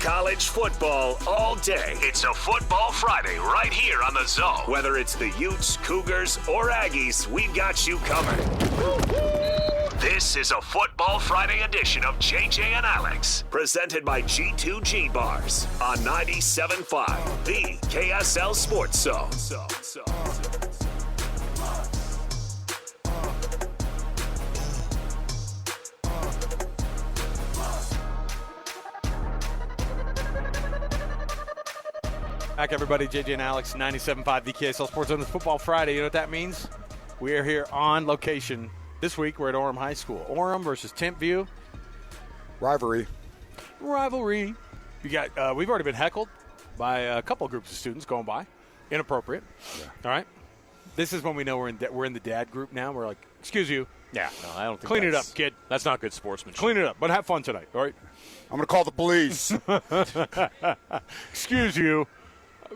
college football all day. It's a Football Friday right here on The Zone. Whether it's the Utes, Cougars, or Aggies, we've got you covered. This is a Football Friday edition of JJ and Alex, presented by G2G Bars on 97.5, the KSL Sports Zone. Back, everybody. JJ and Alex, 97.5 the KSL Sports Zone. This Football Friday. You know what that means? We are here on location. This week, we're at Orem High School. Orem versus Timpview. Rivalry. You got. We've already been heckled by a couple of groups of students going by. Inappropriate. Yeah. All right. This is when we know we're in the dad group now. We're like, excuse you. Yeah, no, I don't think Clean it up, kid. That's not good sportsmanship. Clean it up, but have fun tonight, all right? I'm going to call the police. Excuse you.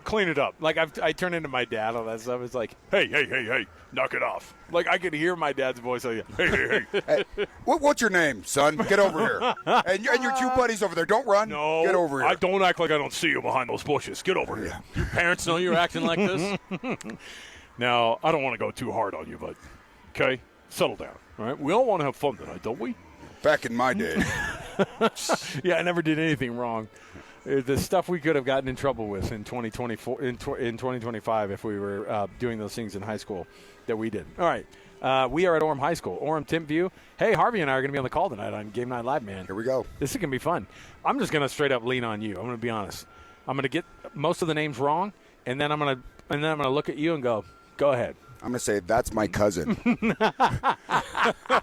Clean it up. Like, I turn into my dad on that stuff. It's like, hey, knock it off. Like, I could hear my dad's voice like, hey. Hey, what's your name, son? Get over here. And your two buddies over there, don't run. No. Get over here. I don't act like I don't see you behind those bushes. Get over here. Your parents know you're acting like this? Now, I don't want to go too hard on you, but, okay, settle down. All right? We all want to have fun tonight, don't we? Back in my day. Yeah, I never did anything wrong. The stuff we could have gotten in trouble with in 2024, in 2025 if we were doing those things in high school that we did. All right. We are at Orem High School. Orem Timpview. Hey, Harvey and I are going to be on the call tonight on Game Night Live, man. Here we go. This is going to be fun. I'm just going to straight up lean on you. I'm going to be honest. I'm going to get most of the names wrong, and then I'm going to look at you and go ahead. I'm going to say, that's my cousin.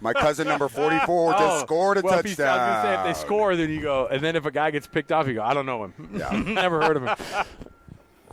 My cousin number 44 just scored a touchdown. I was going to say, if they score, then you go. And then if a guy gets picked off, you go, I don't know him. Yeah. Never heard of him.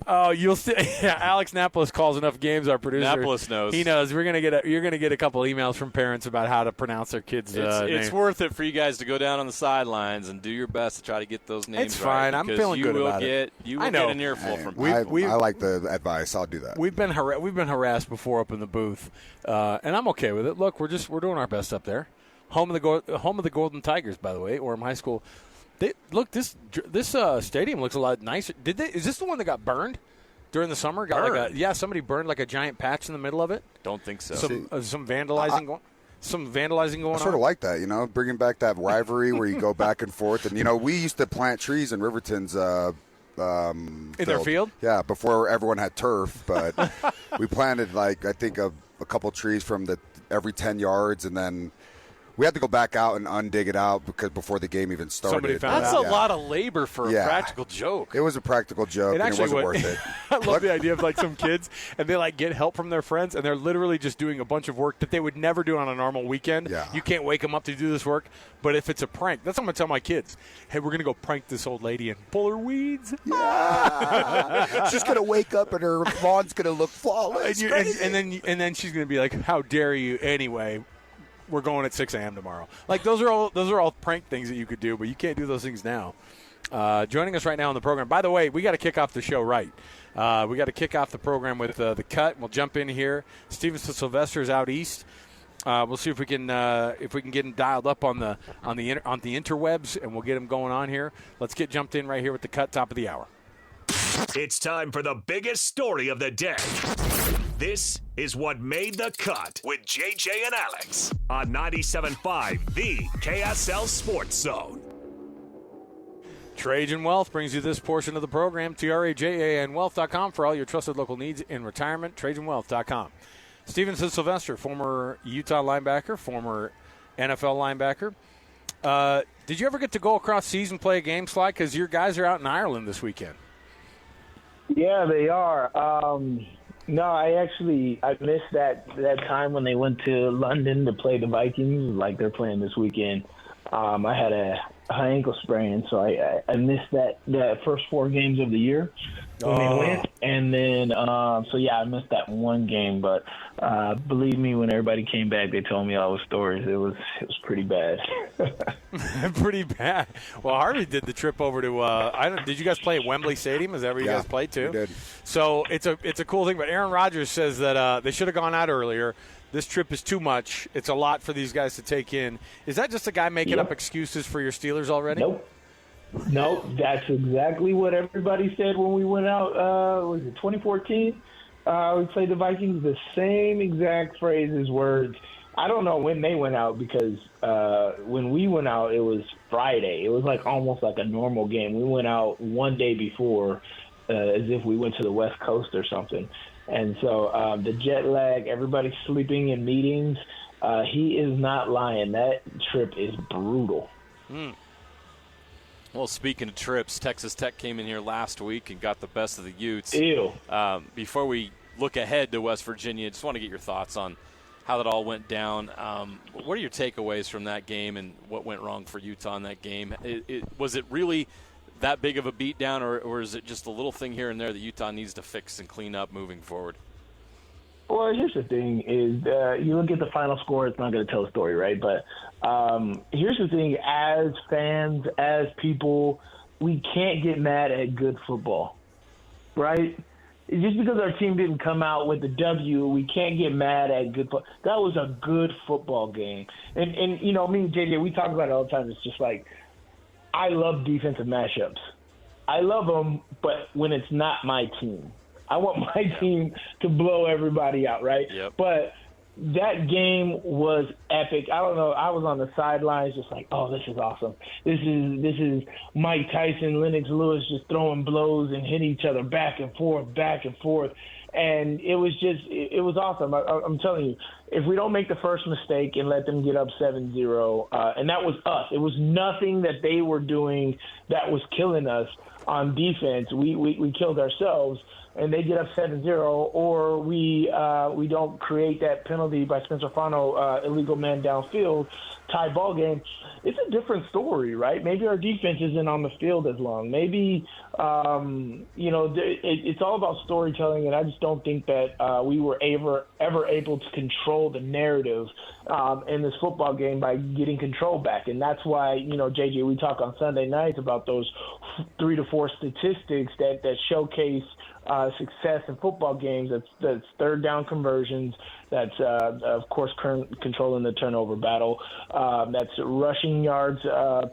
Oh, you'll see. Yeah, Alex Napolis calls enough games. Our producer, Napolis knows. He knows. You're gonna get a couple emails from parents about how to pronounce their kids' It's worth it for you guys to go down on the sidelines and do your best to try to get those names. It's fine. Right, I'm feeling good about it. You will get an earful from people. I like the advice. I'll do that. We've been harassed before up in the booth, and I'm okay with it. Look, we're doing our best up there. Home of the Golden Tigers, by the way, Orem High School. This stadium looks a lot nicer. Is this the one that got burned during the summer? Somebody burned like a giant patch in the middle of it. Don't think so. Some vandalizing going. Some vandalizing going on. I sort of like that, bringing back that rivalry where you go back and forth. And we used to plant trees in Riverton's in their field. Yeah, before everyone had turf, but we planted I think a couple trees from every 10 yards, and then we had to go back out and undig it out before the game even started. Somebody found That's a lot of labor for a practical joke. It was a practical joke, and it wasn't worth it. I love the idea of some kids, and they get help from their friends, and they're literally just doing a bunch of work that they would never do on a normal weekend. Yeah. You can't wake them up to do this work, but if it's a prank, that's what I'm going to tell my kids. Hey, we're going to go prank this old lady and pull her weeds. Yeah. She's going to wake up, and her lawn's going to look flawless. And then she's going to be like, how dare you anyway. We're going at 6 a.m. tomorrow. Those are all prank things that you could do, but you can't do those things now. Joining us right now on the program. By the way, we got to kick off the show right. We got to kick off the program with the cut. We'll jump in here. Sly Sylvester is out east. We'll see if we can get him dialed up on the interwebs, and we'll get him going on here. Let's get jumped in right here with the cut, top of the hour. It's time for the biggest story of the day. This is what made the cut with JJ and Alex on 97.5, the KSL Sports Zone. Trajan Wealth brings you this portion of the program. TRAJANwealth.com for all your trusted local needs in retirement. TrajanWealth.com. Sly Sylvester, former Utah linebacker, former NFL linebacker. Did you ever get to go across seas and play a game, Sly? Because your guys are out in Ireland this weekend. Yeah, they are. No, I missed that time when they went to London to play the Vikings, like they're playing this weekend. I had a high ankle sprain, so I missed that first 4 games of the year when they went, and then I missed that one game. But believe me, when everybody came back, they told me all the stories. It was pretty bad. Pretty bad. Well, Harvey did the trip over to. Did you guys play at Wembley Stadium? Is that where you guys played too? We did. So it's a cool thing. But Aaron Rodgers says that they should have gone out earlier. This trip is too much. It's a lot for these guys to take in. Is that just a guy making up excuses for your Steelers already? Nope. Nope, that's exactly what everybody said when we went out. Was it 2014? We played the Vikings. The same exact phrases, words. I don't know when they went out because when we went out, it was Friday. It was like almost like a normal game. We went out one day before, as if we went to the West Coast or something. And so the jet lag, everybody's sleeping in meetings. He is not lying. That trip is brutal. Well, speaking of trips, Texas Tech came in here last week and got the best of the Utes. Ew. Before we look ahead to West Virginia, just want to get your thoughts on how that all went down. What are your takeaways from that game and what went wrong for Utah in that game? Was it really that big of a beatdown, or is it just a little thing here and there that Utah needs to fix and clean up moving forward? Well, here's the thing is you look at the final score, it's not going to tell the story, right? But here's the thing, as fans, as people, we can't get mad at good football, right? Just because our team didn't come out with the W, we can't get mad at good football. That was a good football game. And you know, me and JJ, we talk about it all the time. It's just like, I love defensive matchups. I love them, but when it's not my team. I want my team to blow everybody out, right? Yep. But that game was epic. I don't know. I was on the sidelines just like, oh, this is awesome. This is Mike Tyson, Lennox Lewis just throwing blows and hitting each other back and forth. And it was awesome. I'm telling you, if we don't make the first mistake and let them get up 7-0, and that was us. It was nothing that they were doing that was killing us on defense. We killed ourselves. And they get up 7-0, or we don't create that penalty by Spencer Fano, illegal man downfield, tie ball game, it's a different story, right? Maybe our defense isn't on the field as long. Maybe, it's all about storytelling, and I just don't think that we were ever able to control the narrative in this football game by getting control back. And that's why, JJ, we talk on Sunday nights about those 3 to 4 statistics that showcase success in football games. That's third down conversions. That's, of course, controlling the turnover battle. That's rushing yards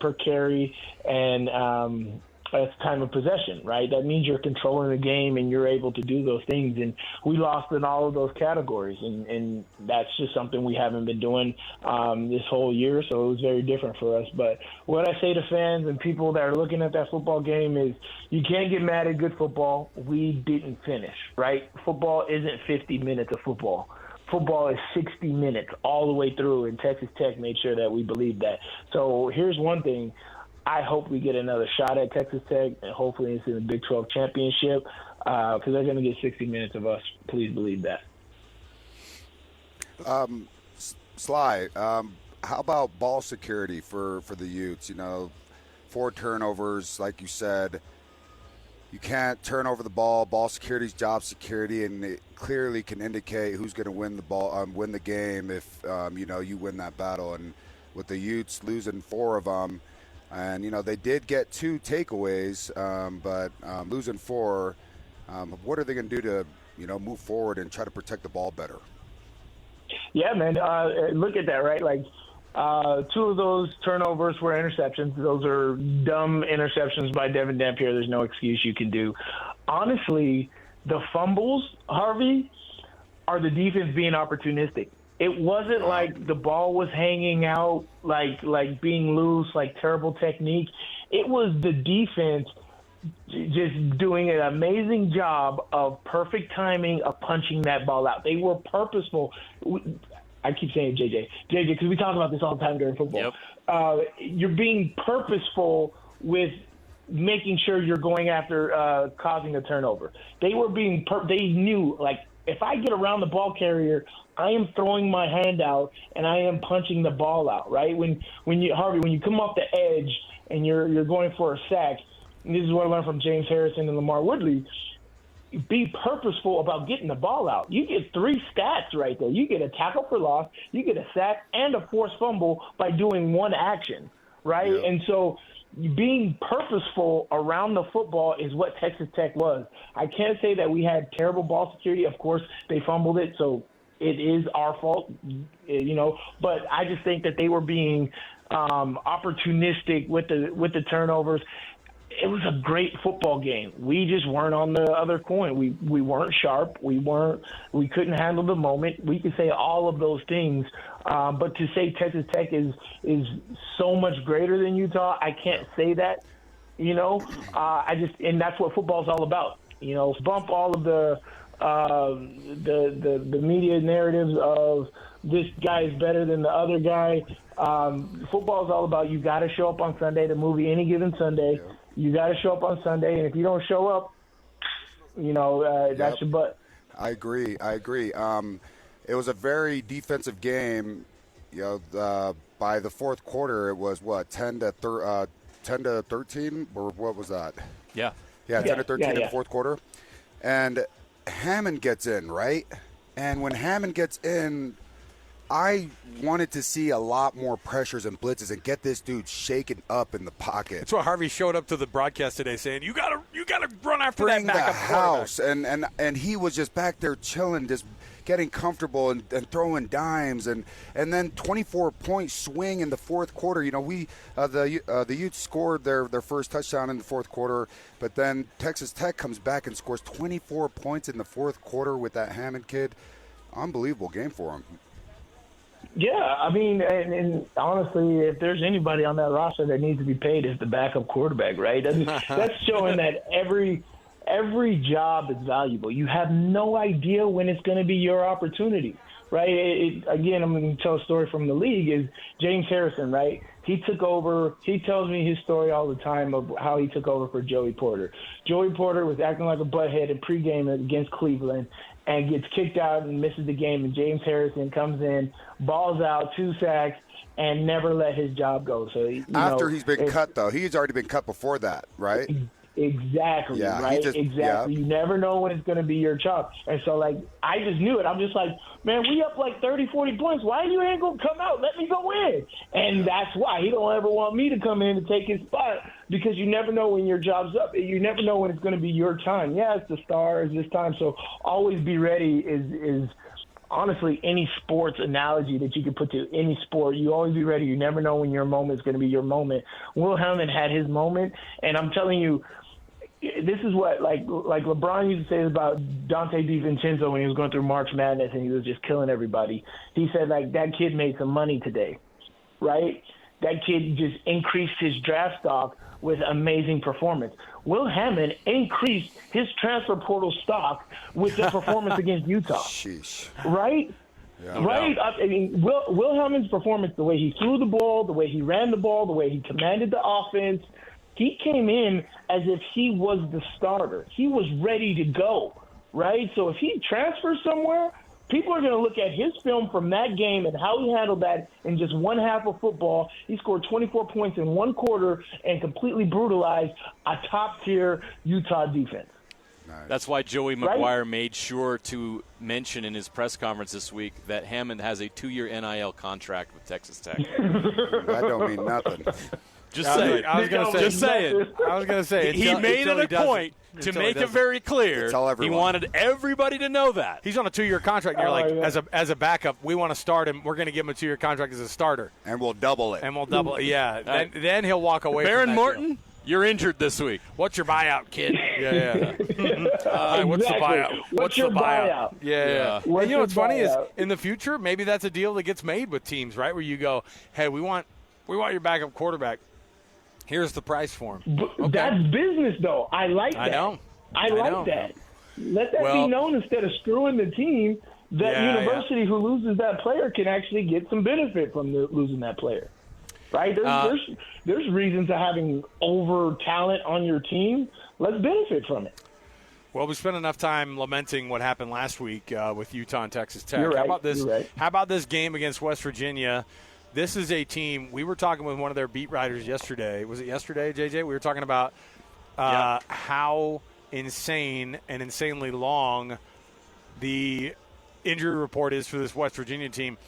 per carry, and that's time of possession, right? That means you're controlling the game and you're able to do those things. And we lost in all of those categories, and that's just something we haven't been doing this whole year, so it was very different for us. But what I say to fans and people that are looking at that football game is you can't get mad at good football. We didn't finish, right? Football isn't 50 minutes of football. Football is 60 minutes all the way through, and Texas Tech made sure that we believed that. So here's one thing. I hope we get another shot at Texas Tech, and hopefully it's in the Big 12 championship, because they're going to get 60 minutes of us. Please believe that. Sly, how about ball security for the Utes? 4 turnovers, like you said. You can't turn over the ball. Ball security is job security, and it clearly can indicate who's going to win the game if you win that battle. And with the Utes losing 4 of them, and they did get 2 takeaways, but losing 4, what are they going to do to move forward and try to protect the ball better? Yeah, man. Look at that, right? Like 2 of those turnovers were interceptions. Those are dumb interceptions by Devin Dampier. There's no excuse you can do. Honestly, the fumbles, Harvey, are the defense being opportunistic. It wasn't like the ball was hanging out, like being loose, like terrible technique. It was the defense just doing an amazing job of perfect timing of punching that ball out. They were purposeful. I keep saying JJ, because we talk about this all the time during football. Yep. You're being purposeful with making sure you're going after causing a turnover. They were they knew, like, if I get around the ball carrier, I am throwing my hand out and I am punching the ball out, right? When you come off the edge and you're going for a sack, and this is what I learned from James Harrison and Lamar Woodley, be purposeful about getting the ball out. You get 3 stats right there. You get a tackle for loss, you get a sack, and a forced fumble by doing one action, right? Yep. And so being purposeful around the football is what Texas Tech was. I can't say that we had terrible ball security. Of course, they fumbled it, so it is our fault, but I just think that they were being opportunistic with the turnovers. It was a great football game. We just weren't on the other coin. We weren't sharp. We couldn't handle the moment. We could say all of those things, but to say Texas Tech is so much greater than Utah, I can't say that. And that's what football's all about. Bump all of the media narratives of this guy is better than the other guy. Football is all about you got to show up on Sunday. The movie Any Given Sunday. Yeah. You got to show up on Sunday, and if you don't show up, that's your butt. I agree. It was a very defensive game. By the fourth quarter, it was 10 to 13, or what was that? Yeah, 10 to 13 in the fourth quarter, and Hammond gets in, right? And when Hammond gets in, I wanted to see a lot more pressures and blitzes and get this dude shaken up in the pocket. That's why Harvey showed up to the broadcast today saying, you gotta run after Bring that backup the house. And he was just back there chilling, just getting comfortable and throwing dimes. And then 24-point swing in the fourth quarter. The Utes scored their first touchdown in the fourth quarter, but then Texas Tech comes back and scores 24 points in the fourth quarter with that Hammond kid. Unbelievable game for him. Yeah, I mean, and honestly, if there's anybody on that roster that needs to be paid, it's the backup quarterback, right? That's showing that every job is valuable. You have no idea when it's going to be your opportunity, right? Again, I'm going to tell a story from the league. Is James Harrison, right? He took over. He tells me his story all the time of how he took over for Joey Porter. Joey Porter was acting like a butthead in pregame against Cleveland and gets kicked out and misses the game. And James Harrison comes in, balls out, 2 sacks, and never let his job go. So he's been cut, though. He's already been cut before that, right? Exactly, right? Exactly. Yeah. You never know when it's going to be your job. And so, I just knew it. I'm just like, man, we up 30, 40 points. Why you ain't going to come out? Let me go in. And that's why. He don't ever want me to come in and take his spot because you never know when your job's up. You never know when it's going to be your time. Yeah, it's the Stars this time. So always be ready is honestly any sports analogy that you could put to any sport. You always be ready. You never know when your moment is going to be your moment. Will Hammond had his moment, and I'm telling you, this is what like LeBron used to say about Dante DiVincenzo when he was going through March Madness and he was just killing everybody. He said that kid made some money today, right? That kid just increased his draft stock with amazing performance. Will Hammond increased his transfer portal stock with the performance against Utah. Sheesh. Right? Yeah. Right? I mean, Will Hammond's performance, the way he threw the ball, the way he ran the ball, the way he commanded the offense, he came in as if he was the starter. He was ready to go, right? So if he transfers somewhere, people are going to look at his film from that game and how he handled that in just one half of football. He scored 24 points in one quarter and completely brutalized a top-tier Utah defense. That's why Joey McGuire made sure to mention in his press conference this week that Hammond has a 2-year NIL contract with Texas Tech. That don't mean nothing. Just saying. I was going to say. He made it a point to make it very clear. He wanted everybody to know that. He's on a 2-year contract. And you're as a backup, we want to start him. We're going to give him a 2-year contract as a starter. And we'll double it. Yeah. Then he'll walk away Baron from that Morton, deal. You're injured this week. What's your buyout, kid? Yeah. What's the buyout? What's your buyout? Yeah. And you know what's funny is in the future, maybe that's a deal that gets made with teams, right? Where you go, hey, we want your backup quarterback. Here's the price for him. Okay. That's business, though. I like that. I like that. Let that be known instead of screwing the team. That university who loses that player can actually get some benefit from losing that player. Right? There's reasons to having over talent on your team. Let's benefit from it. Well, we spent enough time lamenting what happened last week with Utah and Texas Tech. You're right. How about this game against West Virginia? This is a team. We were talking with one of their beat writers yesterday. Was it yesterday, JJ? We were talking about how insane and insanely long the injury report is for this West Virginia team.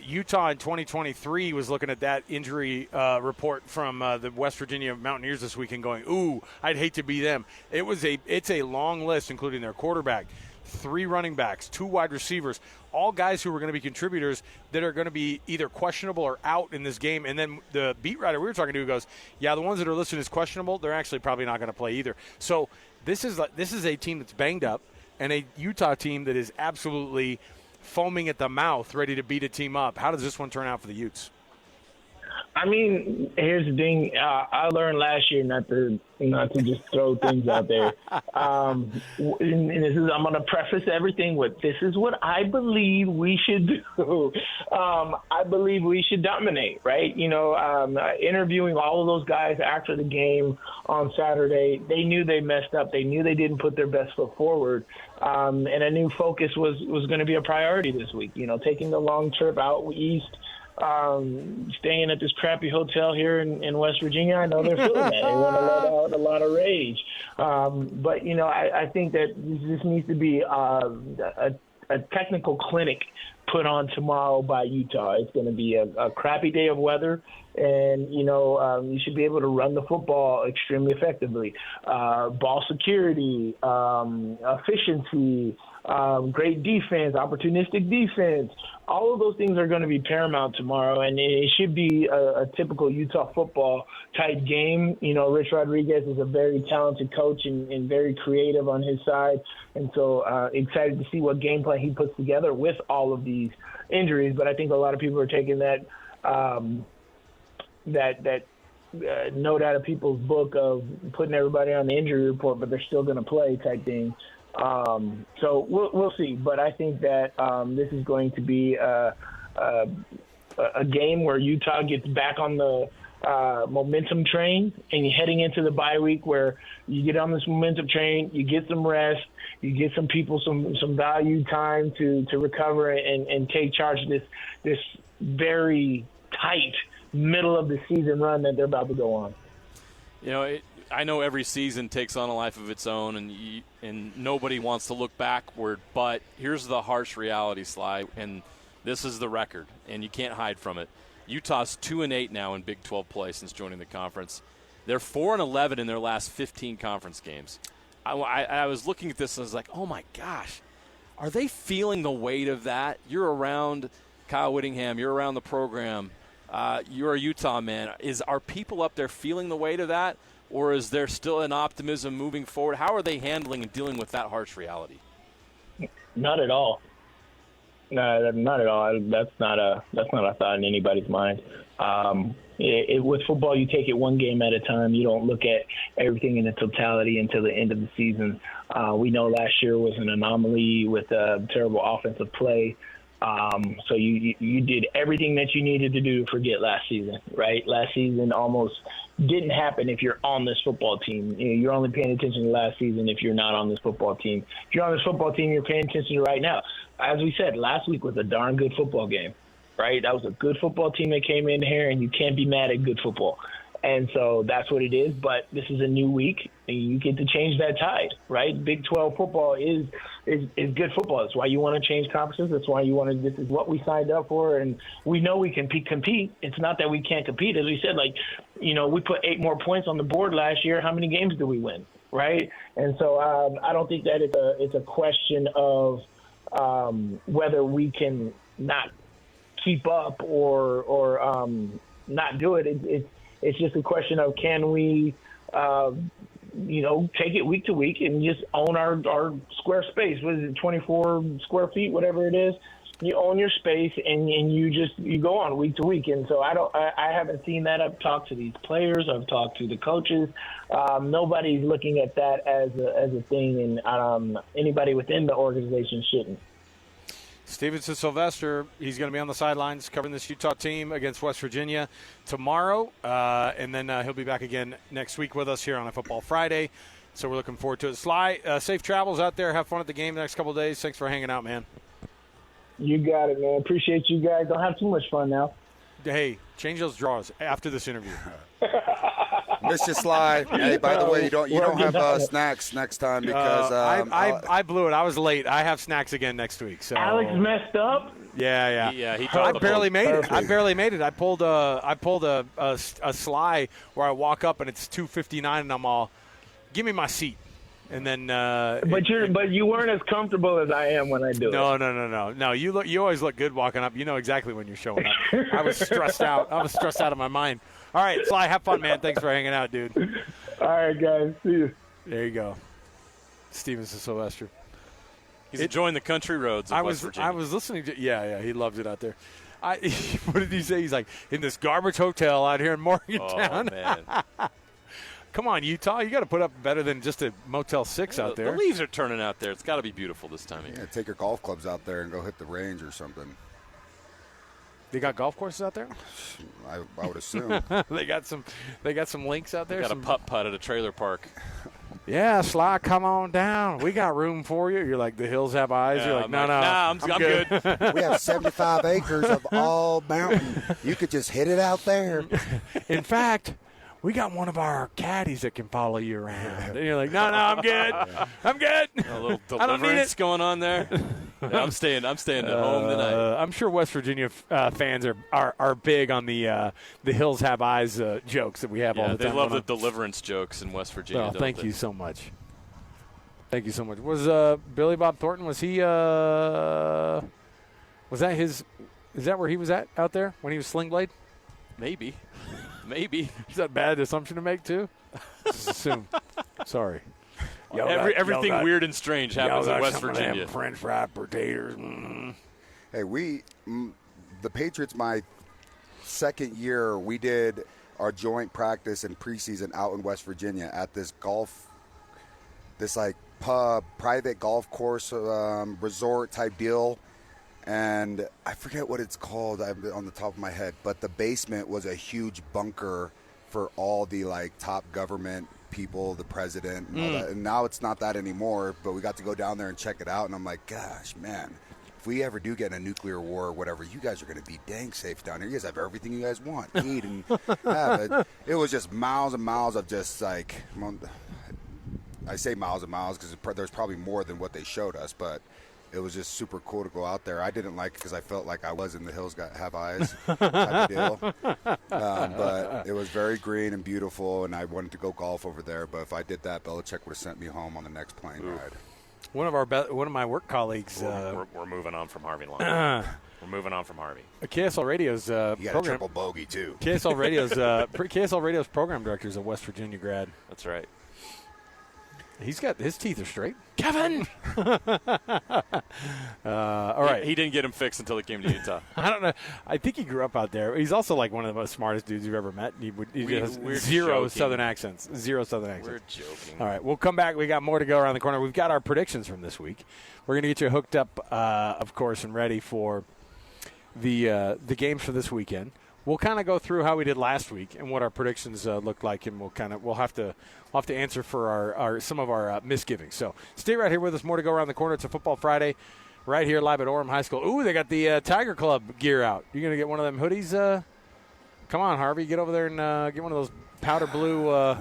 Utah in 2023 was looking at that injury report from the West Virginia Mountaineers this weekend going, ooh, I'd hate to be them. It's a long list, including their quarterback. 3 running backs, 2 wide receivers, all guys who are going to be contributors that are going to be either questionable or out in this game. And then the beat writer we were talking to goes, yeah, the ones that are listed as questionable, they're actually probably not going to play either. So this is a team that's banged up and a Utah team that is absolutely foaming at the mouth, ready to beat a team up. How does this one turn out for the Utes? I mean, here's the thing. I learned last year not to just throw things out there. And this is, I'm going to preface everything with, this is what I believe we should do. I believe we should dominate, right? Interviewing all of those guys after the game on Saturday, they knew they messed up. They knew they didn't put their best foot forward. And I knew focus was going to be a priority this week. Taking the long trip out east, staying at this crappy hotel here in West Virginia, I know they're feeling that. They want to let out a lot of rage. But I think that this needs to be a technical clinic put on tomorrow by Utah. It's going to be a crappy day of weather, and you should be able to run the football extremely effectively. Ball security, efficiency, great defense, opportunistic defense. All of those things are going to be paramount tomorrow, and it should be a typical Utah football type game. Rich Rodriguez is a very talented coach and very creative on his side, and so excited to see what game plan he puts together with all of these injuries. But I think a lot of people are taking that note out of people's book of putting everybody on the injury report, but they're still going to play type thing. So we'll see, but I think that this is going to be a game where Utah gets back on the momentum train, and you're heading into the bye week where you get on this momentum train, you get some rest, you get some people some value time to recover and take charge of this very tight middle of the season run that they're about to go on. I know every season takes on a life of its own, and nobody wants to look backward. But here's the harsh reality, Sly, and this is the record, and you can't hide from it. Utah's 2-8 now in Big 12 play since joining the conference. They're 4-11 in their last 15 conference games. I was looking at this and I was like, oh my gosh, are they feeling the weight of that? You're around Kyle Whittingham, you're around the program, you're a Utah man. Are people up there feeling the weight of that? Or is there still an optimism moving forward? How are they handling and dealing with that harsh reality? Not at all. No, not at all. That's not a thought in anybody's mind. With football, you take it one game at a time. You don't look at everything in the totality until the end of the season. We know last year was an anomaly with terrible offensive play. So you did everything that you needed to do to forget last season, right? Last season almost didn't happen if you're on this football team. You're only paying attention to last season if you're not on this football team. If you're on this football team, you're paying attention to right now. As we said, last week was a darn good football game, right? That was a good football team that came in here, and you can't be mad at good football. And so that's what it is. But this is a new week, and you get to change that tide, right? Big 12 football is good football. That's why you want to change conferences. That's why you want to. This is what we signed up for, and we know we can compete. It's not that we can't compete. As we said, we put 8 more points on the board last year. How many games did we win, right? And so I don't think that it's a question of whether we can not keep up or not do it. It's just a question of, can we, take it week to week and just own our square space. What is it, 24 square feet, whatever it is? You own your space, and you go on week to week. And so I haven't seen that. I've talked to these players. I've talked to the coaches. Nobody's looking at that as a thing, and anybody within the organization shouldn't. Stevenson Sylvester, he's going to be on the sidelines covering this Utah team against West Virginia tomorrow, and then he'll be back again next week with us here on a Football Friday. So we're looking forward to it. Sly, safe travels out there. Have fun at the game the next couple of days. Thanks for hanging out, man. You got it, man. Appreciate you guys. Don't have too much fun now. Hey, change those drawers after this interview. Miss you, Sly. Hey, by the way, you don't have snacks next time because I blew it. I was late. I have snacks again next week. So Alex messed up. Yeah. I barely made it. I pulled a Sly where I walk up and it's 2:59 and I'm all, give me my seat. And then, but you weren't as comfortable as I am when I do it. No. You always look good walking up. You know exactly when you're showing up. I was stressed out. I was stressed out of my mind. All right, Sly, have fun, man. Thanks for hanging out, dude. All right, guys. See you. There you go. Steven Sylvester. He's enjoying the country roads of West Virginia. I was listening to. Yeah, he loves it out there. What did he say? He's like, in this garbage hotel out here in Morgantown. Oh, man. Come on, Utah. You got to put up better than just a Motel 6 out there. The leaves are turning out there. It's got to be beautiful this time of year. Yeah, take your golf clubs out there and go hit the range or something. They got golf courses out there? I would assume. They got some links out there? They got a putt-putt at a trailer park. Yeah, Sly, come on down. We got room for you. You're like, the hills have eyes. Yeah, You're like, no, I'm good. We have 75 acres of all mountain. You could just hit it out there. In fact, we got one of our caddies that can follow you around. And you're like, no, I'm good. I'm good. A little I don't need deliverance it. going on there. Yeah, I'm staying at home tonight. I'm sure West Virginia fans are big on the hills have eyes jokes that we have all the time. They love the deliverance jokes in West Virginia. Well, thank you so much. Thank you so much. Was Billy Bob Thornton? Was he? Was that his? Is that where he was at out there when he was Sling Blade? Maybe. Is that a bad assumption to make too? Just assume. Sorry. Everything weird and strange happens in West Virginia. French fried potatoes. Mm. Hey, the Patriots, my second year, we did our joint practice and preseason out in West Virginia at this pub, private golf course, resort type deal. And I forget what it's called on the top of my head, but the basement was a huge bunker for all the top government people, the president and all that. And now it's not that anymore, but we got to go down there and check it out. And I'm like, gosh, man, if we ever do get in a nuclear war or whatever, you guys are going to be dang safe down here. You guys have everything you guys want, eat, and have. It was just miles and miles of just I say miles and miles because there's probably more than what they showed us, but it was just super cool to go out there. I didn't like it because I felt like I was in the hills have eyes type of deal. But it was very green and beautiful, and I wanted to go golf over there. But if I did that, Belichick would have sent me home on the next plane ride. One of my work colleagues. We're moving on from Harvey Langi. We're moving on from Harvey. KSL Radio's you got program, a triple bogey too. KSL Radio's program director is a West Virginia grad. That's right. He's got his teeth are straight. Kevin. All right. He didn't get him fixed until he came to Utah. I don't know. I think he grew up out there. He's also one of the most smartest dudes you've ever met. He has zero Southern accents. Zero Southern accents. We're joking. All right. We'll come back. We got more to go around the corner. We've got our predictions from this week. We're going to get you hooked up, of course, and ready for the games for this weekend. We'll kind of go through how we did last week and what our predictions look like, and we'll have to answer for our some of our misgivings. So stay right here with us. More to go around the corner. It's a Football Friday, right here live at Orem High School. Ooh, they got the Tiger Club gear out. You gonna get one of them hoodies? Come on, Harvey, get over there and get one of those powder blue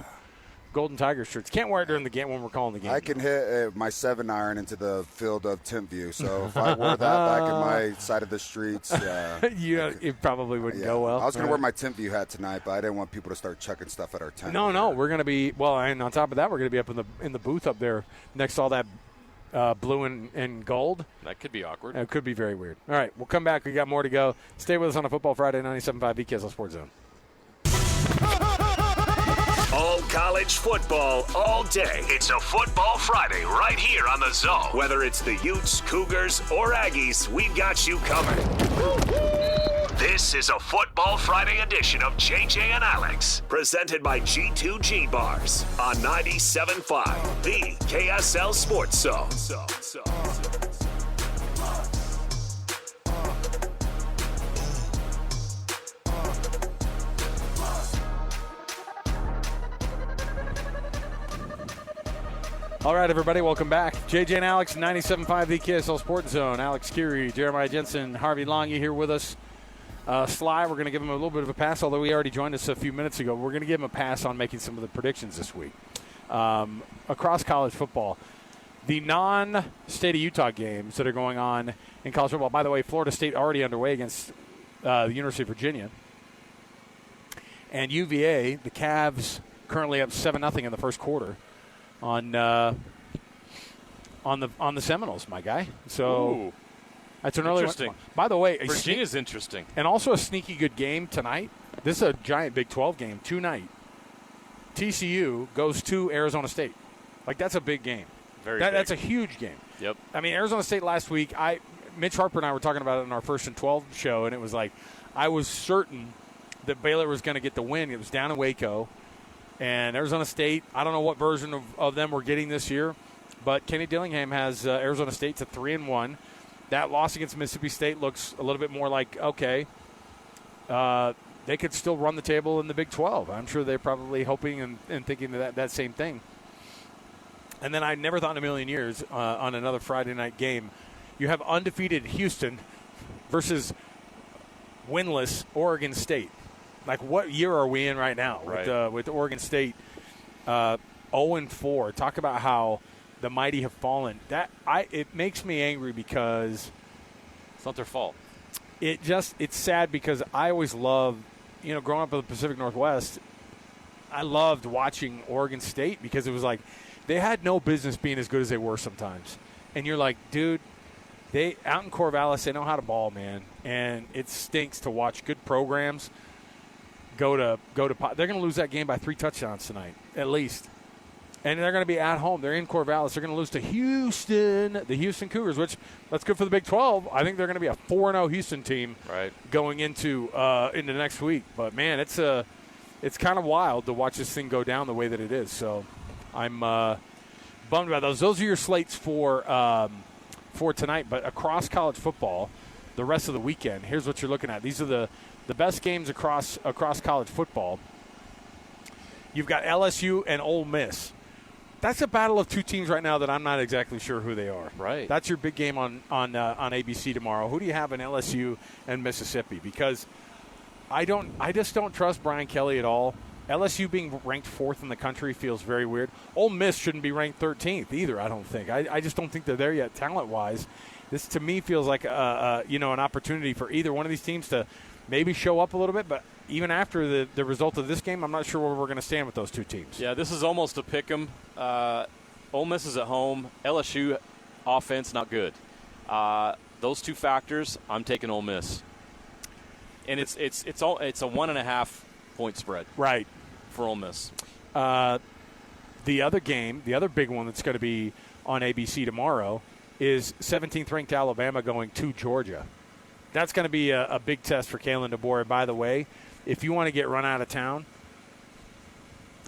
Golden Tiger shirts. Can't wear it during the game when we're calling the game. I can hit my 7-iron into the field of Timpview, so if I wore that back in my side of the streets, it probably wouldn't go well. I was going to wear my Timpview hat tonight, but I didn't want people to start chucking stuff at our tent. No, we're going to be and on top of that, we're going to be up in the booth up there next to all that blue and gold. That could be awkward. It could be very weird. All right, we'll come back. We got more to go. Stay with us on a Football Friday, 97.5 VKSL Sports Zone. All college football all day. It's a Football Friday right here on the Zone. Whether it's the Utes, Cougars, or Aggies, we've got you covered. This is a Football Friday edition of JJ and Alex, presented by G2G Bars on 97.5, the KSL Sports Zone. All right, everybody, welcome back. JJ and Alex, 97.5 the KSL Sports Zone. Alex Kirry, Jeremiah Jensen, Harvey Langi here with us. Sly, we're going to give him a little bit of a pass, although he already joined us a few minutes ago. We're going to give him a pass on making some of the predictions this week. Across college football, the non-state of Utah games that are going on in college football. By the way, Florida State already underway against the University of Virginia. And UVA, the Cavs, currently up 7-0 in the first quarter on on the Seminoles, my guy. So Ooh. that's an early Interesting. one. By the way, Virginia's interesting. and also a sneaky good game tonight. This is a giant Big 12 game tonight. TCU goes to Arizona State. Like, that's a big game. Very big. That's a huge game. Yep. I mean, Arizona State last week, Mitch Harper and I were talking about it in our 1st and 12 show, and it was like I was certain that Baylor was going to get the win. It was down in Waco. And Arizona State, I don't know what version of them we're getting this year, but Kenny Dillingham has Arizona State to 3-1. That loss against Mississippi State looks a little bit more like, okay, they could still run the table in the Big 12. I'm sure they're probably hoping and thinking that same thing. And then I never thought in a million years on another Friday night game, you have undefeated Houston versus winless Oregon State. Like, what year are we in right now with Oregon State 0-4? Talk about how the mighty have fallen. It makes me angry because It's not their fault. it's sad because I always loved, growing up in the Pacific Northwest, I loved watching Oregon State because it was like they had no business being as good as they were sometimes. And you're like, dude, they out in Corvallis, they know how to ball, man. And it stinks to watch good programs go to they're going to lose that game by 3 touchdowns tonight, at least. And they're going to be at home. They're in Corvallis. They're going to lose to the Houston Cougars, which that's good for the Big 12. I think they're going to be a 4-0 Houston team going into next week. But, man, it's kind of wild to watch this thing go down the way that it is. So I'm bummed about those. Those are your slates for tonight. But across college football, the rest of the weekend, here's what you're looking at. These are the best games across college football. You've got LSU and Ole Miss. That's a battle of two teams right now that I'm not exactly sure who they are. Right. That's your big game on ABC tomorrow. Who do you have in LSU and Mississippi? Because I just don't trust Brian Kelly at all. LSU being ranked 4th in the country feels very weird. Ole Miss shouldn't be ranked 13th either, I don't think. I just don't think they're there yet talent-wise. This, to me, feels like an opportunity for either one of these teams to maybe show up a little bit, but even after the result of this game, I'm not sure where we're going to stand with those two teams. Yeah, this is almost a pick 'em. Ole Miss is at home. LSU offense not good. Those two factors, I'm taking Ole Miss, and it's a 1.5 point spread. Right for Ole Miss. The other game, the other big one that's going to be on ABC tomorrow, is 17th ranked Alabama going to Georgia. That's going to be a big test for Kalen DeBoer. By the way, if you want to get run out of town,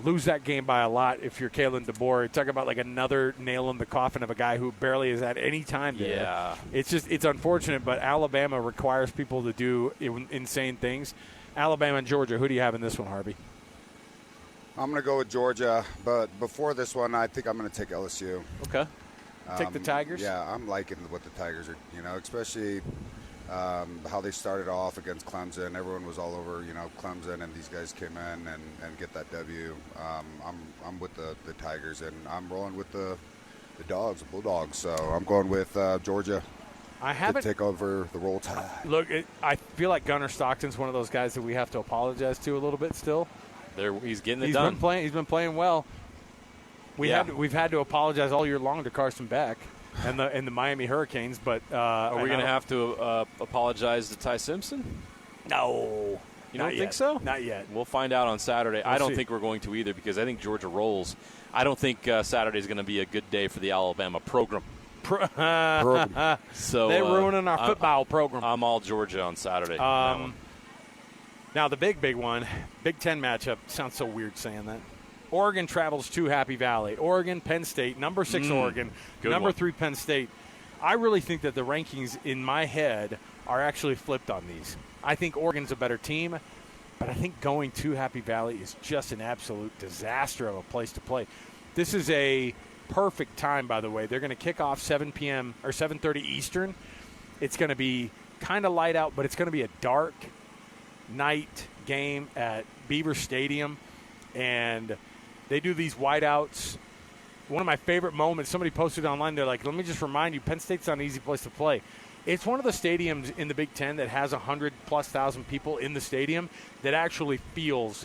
lose that game by a lot if you're Kalen DeBoer. Talk about like another nail in the coffin of a guy who barely has had any time there. Yeah. It's unfortunate, but Alabama requires people to do insane things. Alabama and Georgia, who do you have in this one, Harvey? I'm going to go with Georgia, but before this one, I think I'm going to take LSU. Okay. Take the Tigers? Yeah, I'm liking what the Tigers are, especially how they started off against Clemson. Everyone was all over, Clemson, and these guys came in and get that W. I'm with the Tigers, and I'm rolling with the Dogs, the Bulldogs. So I'm going with Georgia to take over the Roll Tide. Look, I feel like Gunnar Stockton's one of those guys that we have to apologize to a little bit still. He's getting it done. He's been playing well. We've had to apologize all year long to Carson Beck and the Miami Hurricanes, but are we going to have to apologize to Ty Simpson? No. You don't think so? Not yet. We'll find out on Saturday. I don't think we're going to either because I think Georgia rolls. I don't think Saturday is going to be a good day for the Alabama program. So they're ruining our football program. I'm all Georgia on Saturday. Now the big one, Big Ten matchup. Sounds so weird saying that. Oregon travels to Happy Valley. Oregon, Penn State, number 6 Oregon, number 3 Penn State. I really think that the rankings in my head are actually flipped on these. I think Oregon's a better team, but I think going to Happy Valley is just an absolute disaster of a place to play. This is a perfect time, by the way. They're going to kick off 7 p.m. or 7:30 Eastern. It's going to be kind of light out, but it's going to be a dark night game at Beaver Stadium, and they do these whiteouts. One of my favorite moments, somebody posted online, they're like, let me just remind you, Penn State's not an easy place to play. It's one of the stadiums in the Big Ten that has 100,000+ people in the stadium that actually feels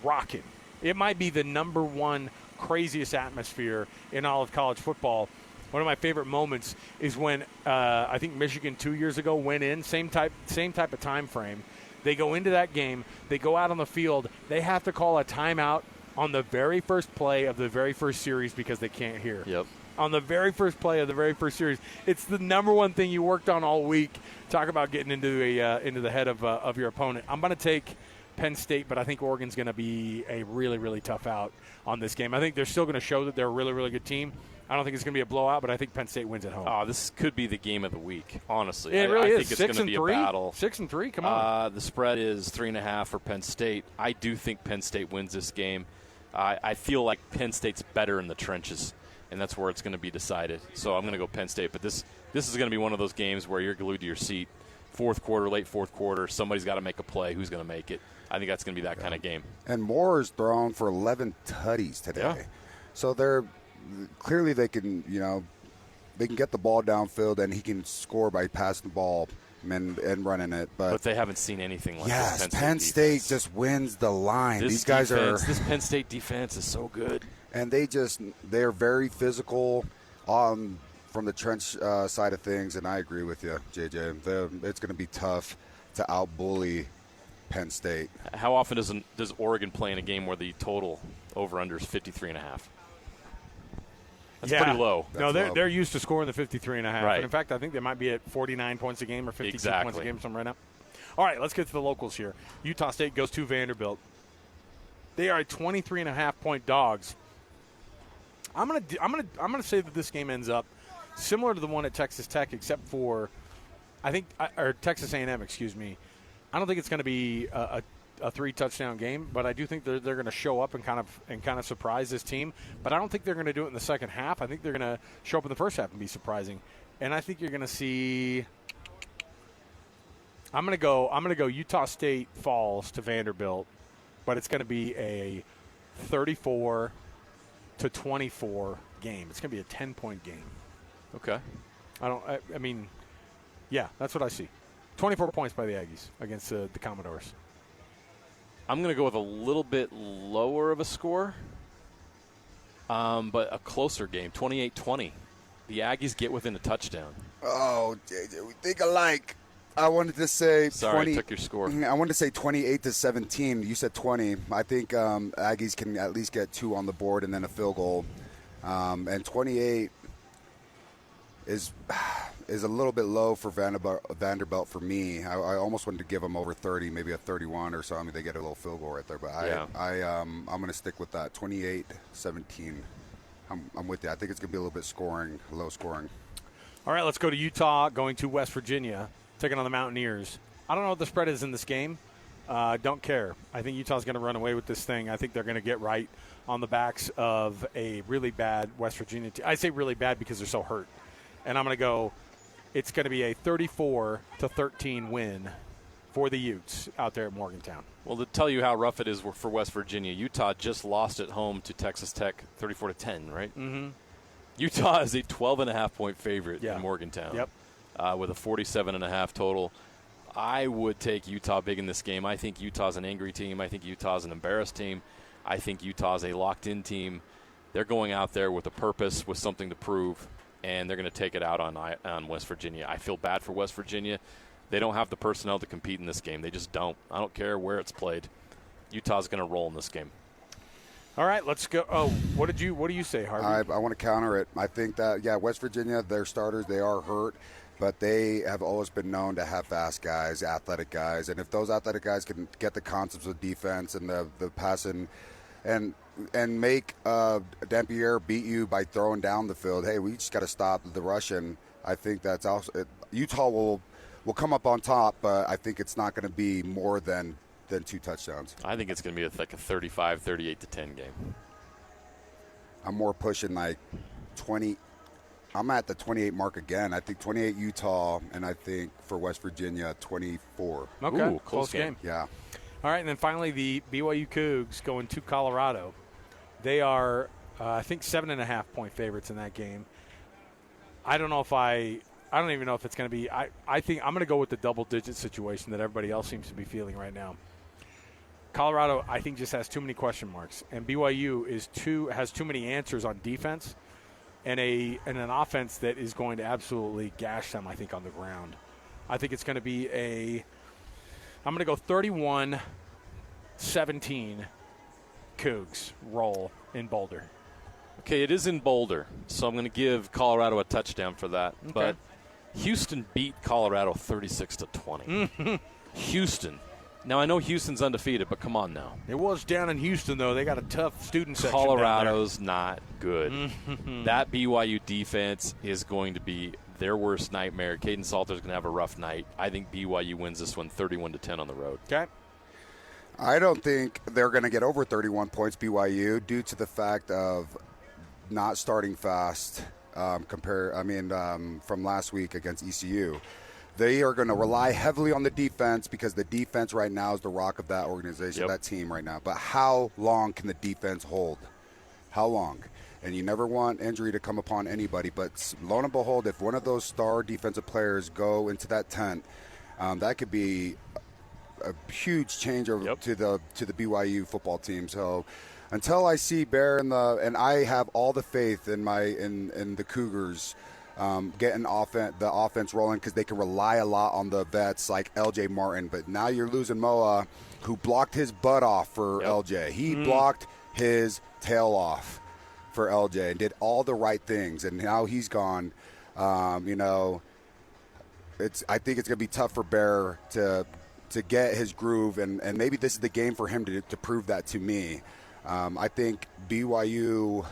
rocking. It might be the number one craziest atmosphere in all of college football. one of my favorite moments is when I think Michigan 2 years ago went in, same type of time frame. They go into that game. They go out on the field. They have to call a timeout on the very first play of the very first series because they can't hear. Yep. On the very first play of the very first series. It's the number one thing you worked on all week. Talk about getting into the head of your opponent. I'm going to take Penn State, but I think Oregon's going to be a really, really tough out on this game. I think they're still going to show that they're a really, really good team. I don't think it's going to be a blowout, but I think Penn State wins at home. Oh, this could be the game of the week, honestly. Yeah, it really I is. think it's going to be a battle. 6-3, come on. The spread is 3.5 for Penn State. I do think Penn State wins this game. I feel like Penn State's better in the trenches, and that's where it's going to be decided. So I'm going to go Penn State. But this is going to be one of those games where you're glued to your seat. Fourth quarter, late fourth quarter, somebody's got to make a play. Who's going to make it? I think that's going to be that kind of game. And Moore's thrown for 11 tutties today. Yeah. So they're clearly they can get the ball downfield and he can score by passing the ball and running it. But they haven't seen anything like yes, this. Penn State just wins the line. These guys this Penn State defense is so good. And they're very physical from the trench side of things, and I agree with you, JJ. It's going to be tough to out-bully Penn State. How often does Oregon play in a game where the total over-under is 53.5? That's pretty low. They're used to scoring the 53.5. Right. And in fact, I think they might be at 49 points a game or 52 points a game, something right now. All right, let's get to the locals here. Utah State goes to Vanderbilt. They are 23.5-point dogs. I'm gonna say that this game ends up similar to the one at Texas Tech, except for or Texas A&M, excuse me. I don't think it's going to be a 3-touchdown game, but I do think they're going to show up and kind of surprise this team. But I don't think they're going to do it in the second half. I think they're going to show up in the first half and be surprising. And I think you're going to see. I'm going to go Utah State falls to Vanderbilt, but it's going to be a 34-24 game. It's going to be a 10-point game. Okay. I mean, yeah, that's what I see. 24 points by the Aggies against the Commodores. I'm going to go with a little bit lower of a score, but a closer game, 28-20. The Aggies get within a touchdown. Oh, JJ, we think alike. I wanted to say Sorry, I took your score. I wanted to say 28-17. You said 20. I think Aggies can at least get 2 on the board and then a field goal. And 28 is a little bit low for Vanderbilt for me. I almost wanted to give them over 30, maybe a 31 or something. They get a little field goal right there. But I'm going to stick with that 28-17. I'm with you. I think it's going to be a little bit low scoring. All right, let's go to Utah, going to West Virginia, taking on the Mountaineers. I don't know what the spread is in this game. Don't care. I think Utah's going to run away with this thing. I think they're going to get right on the backs of a really bad West Virginia team. I say really bad because they're so hurt. And I'm going to go, it's going to be a 34-13 win for the Utes out there at Morgantown. Well, to tell you how rough it is for West Virginia, Utah just lost at home to Texas Tech 34-10, right? Mm-hmm. Utah is a 12.5-point favorite in Morgantown. Yep. With a 47.5 total. I would take Utah big in this game. I think Utah's an angry team. I think Utah's an embarrassed team. I think Utah's a locked-in team. They're going out there with a purpose, with something to prove, and they're going to take it out on West Virginia. I feel bad for West Virginia. They don't have the personnel to compete in this game. They just don't. I don't care where it's played. Utah's going to roll in this game. All right, let's go. Oh, what do you say, Harvey? I want to counter it. I think that, West Virginia, their starters, they are hurt, but they have always been known to have fast guys, athletic guys. And if those athletic guys can get the concepts of defense and the passing and make Dampier beat you by throwing down the field, hey, we just got to stop the Russian. I think that's also Utah will come up on top, but I think it's not going to be more than 2 touchdowns. I think it's going to be like a 35-38-10 game. I'm more pushing like 20. I'm at the 28 mark again. I think 28 Utah, and I think for West Virginia, 24. Okay, Ooh, close game. Yeah. All right, and then finally the BYU Cougs going to Colorado. They are, I think, 7.5-point favorites in that game. I don't even know if it's going to be. I think I'm going to go with the double-digit situation that everybody else seems to be feeling right now. Colorado, I think, just has too many question marks, and BYU has too many answers on defense. and an offense that is going to absolutely gash them, I think, on the ground. I think it's going to be I'm going to go 31-17 Cougs roll in Boulder. Okay, it is in Boulder, so I'm going to give Colorado a touchdown for that. Okay. But Houston beat Colorado 36-20. Houston. Now, I know Houston's undefeated, but come on now. It was down in Houston, though. They got a tough student section Colorado's not good. That BYU defense is going to be their worst nightmare. Caden Salter's going to have a rough night. I think BYU wins this one 31-10 on the road. Okay. I don't think they're going to get over 31 points, BYU, due to the fact of not starting fast from last week against ECU. They are going to rely heavily on the defense because the defense right now is the rock of that organization, that team right now. But how long can the defense hold? How long? And you never want injury to come upon anybody. But lo and behold, if one of those star defensive players go into that tent, that could be a huge change to the BYU football team. So until I see Bear and I have all the faith in the Cougars getting the offense rolling because they can rely a lot on the vets like LJ Martin. But now you're losing Moa, who blocked his butt off for LJ. He blocked his tail off for LJ and did all the right things, and now he's gone. I think it's going to be tough for Bear to get his groove, and maybe this is the game for him to prove that to me. I think BYU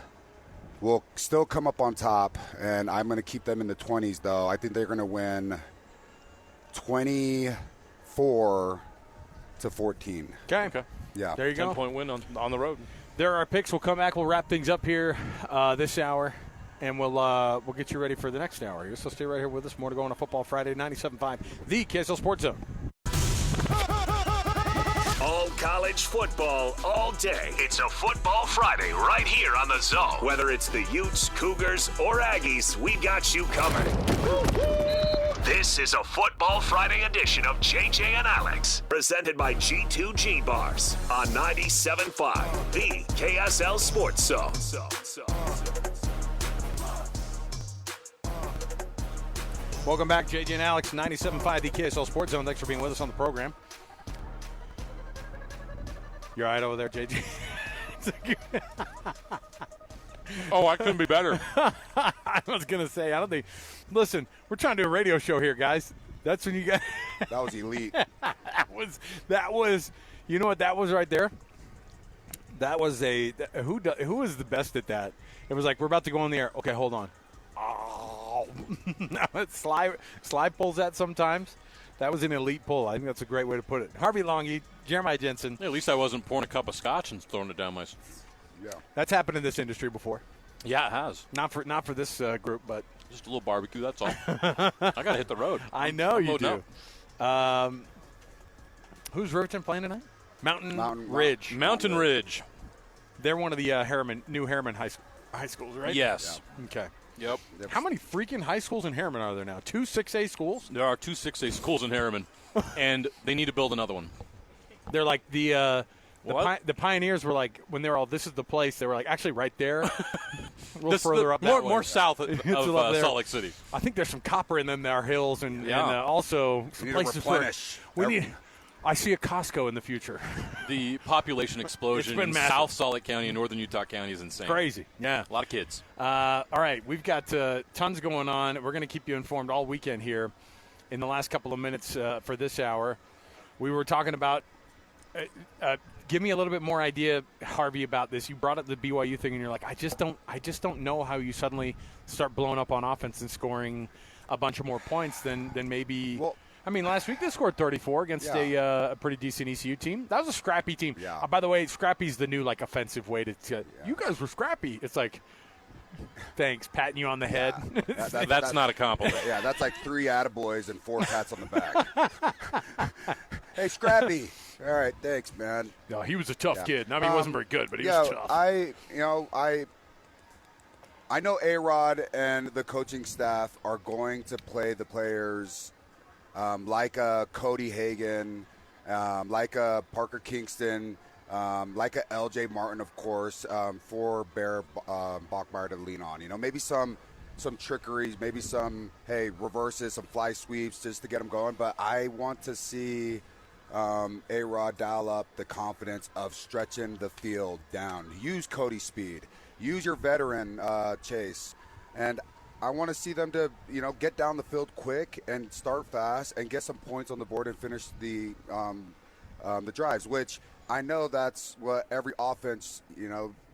will still come up on top, and I'm going to keep them in the 20s, though. I think they're going to win 24-14. Okay. Yeah. There you go. 10-point win on the road. There are our picks. We'll come back. We'll wrap things up here this hour, and we'll get you ready for the next hour. So stay right here with us. More to go on a Football Friday, 97.5, the KSL Sports Zone. All college football all day. It's a Football Friday right here on the Zone. Whether it's the Utes, Cougars, or Aggies, we got you covered. This is a Football Friday edition of JJ and Alex, presented by G2G Bars on 97.5, the KSL Sports Zone. Welcome back, JJ and Alex, 97.5, the KSL Sports Zone. Thanks for being with us on the program. You're all right over there, JJ? Oh, I couldn't be better. I was going to say, I don't think – listen, we're trying to do a radio show here, guys. That's when you got – That was elite. that was – you know what that was right there? That was who was the best at that? It was like, we're about to go on the air. Okay, hold on. Oh. Sly pulls that sometimes. That was an elite pull. I think that's a great way to put it. Harvey Langi, Jeremiah Jensen. Yeah, at least I wasn't pouring a cup of scotch and throwing it down my. Yeah, that's happened in this industry before. Yeah, it has. Not for this group, but just a little barbecue. That's all. I got to hit the road. I know you do. Who's Riverton playing tonight? Mountain Ridge. Mountain Ridge. They're one of the new Harriman high schools, right? Yes. Yeah. Okay. Yep. How many freaking high schools in Harriman are there now? 2 6A schools? There are 2 6A schools in Harriman, and they need to build another one. They're like the Pioneers were like, when they were all, this is the place, they were like, actually right there. A little further up that way. More south of Salt Lake City. I think there's some copper in them, our hills, and also some places where we need. I see a Costco in the future. The population explosion in massive. South Salt Lake County and northern Utah County is insane. Crazy, yeah. A lot of kids. All right, we've got tons going on. We're going to keep you informed all weekend here. In the last couple of minutes for this hour, we were talking about give me a little bit more idea, Harvey, about this. You brought up the BYU thing, and you're like, I just don't know how you suddenly start blowing up on offense and scoring a bunch of more points than maybe. Well, I mean, last week they scored 34 against a pretty decent ECU team. That was a scrappy team. Yeah. By the way, scrappy's the new offensive way to you guys were scrappy. It's like, thanks, patting you on the head. That's not a compliment. Yeah, that's like 3 attaboys and 4 pats on the back. Hey, Scrappy. All right, thanks, man. No, he was a tough kid. I mean, he wasn't very good, but he was tough. I know A-Rod and the coaching staff are going to play the players like Cody Hagan, like Parker Kingston, like a L.J. Martin, of course, for Bear Bachmeier to lean on. Maybe some trickeries, maybe some, reverses, some fly sweeps just to get them going. But I want to see A-Rod dial up the confidence of stretching the field down. Use Cody's speed. Use your veteran Chase. And I want to see them to, get down the field quick and start fast and get some points on the board and finish the drives, which I know that's what every offense,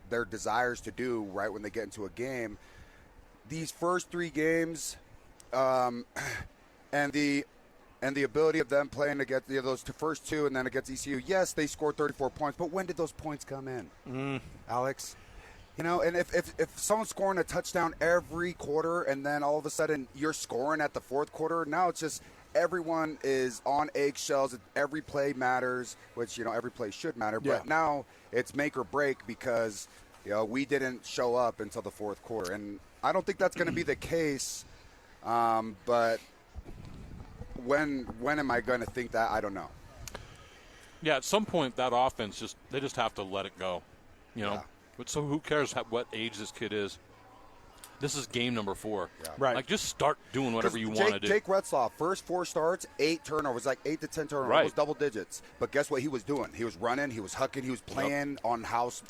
their desires to do right when they get into a game. These first 3 games and the ability of them playing against those first 2 and then against ECU, yes, they scored 34 points, but when did those points come in, Alex? And if someone's scoring a touchdown every quarter and then all of a sudden you're scoring at the fourth quarter, now it's just everyone is on eggshells. Every play matters, which, every play should matter. Yeah. But now it's make or break because, we didn't show up until the fourth quarter. And I don't think that's going to be the case. But when am I going to think that? I don't know. Yeah, at some point that offense they just have to let it go. Yeah. But so who cares what age this kid is? This is game number 4. Yeah. Right. Like, just start doing whatever you want to do. Jake Retzlaff, first 4 starts, 8 turnovers, like 8 to 10 turnovers, almost double digits. But guess what he was doing? He was running, he was hucking, he was playing on house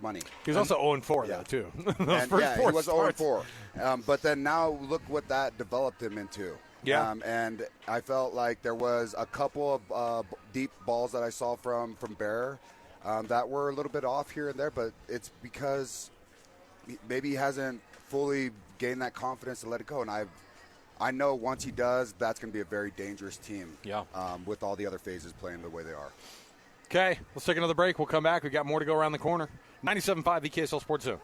money. He was also 0-4, though, too. And, he was 0-4. But then now look what that developed him into. Yeah. And I felt like there was a couple of deep balls that I saw from Bear that were a little bit off here and there, but it's because maybe he hasn't fully gained that confidence to let it go. And I know once he does, that's going to be a very dangerous team. Yeah. With all the other phases playing the way they are. Okay, let's take another break. We'll come back. We've got more to go around the corner. 97.5 VKSL Sports Zone.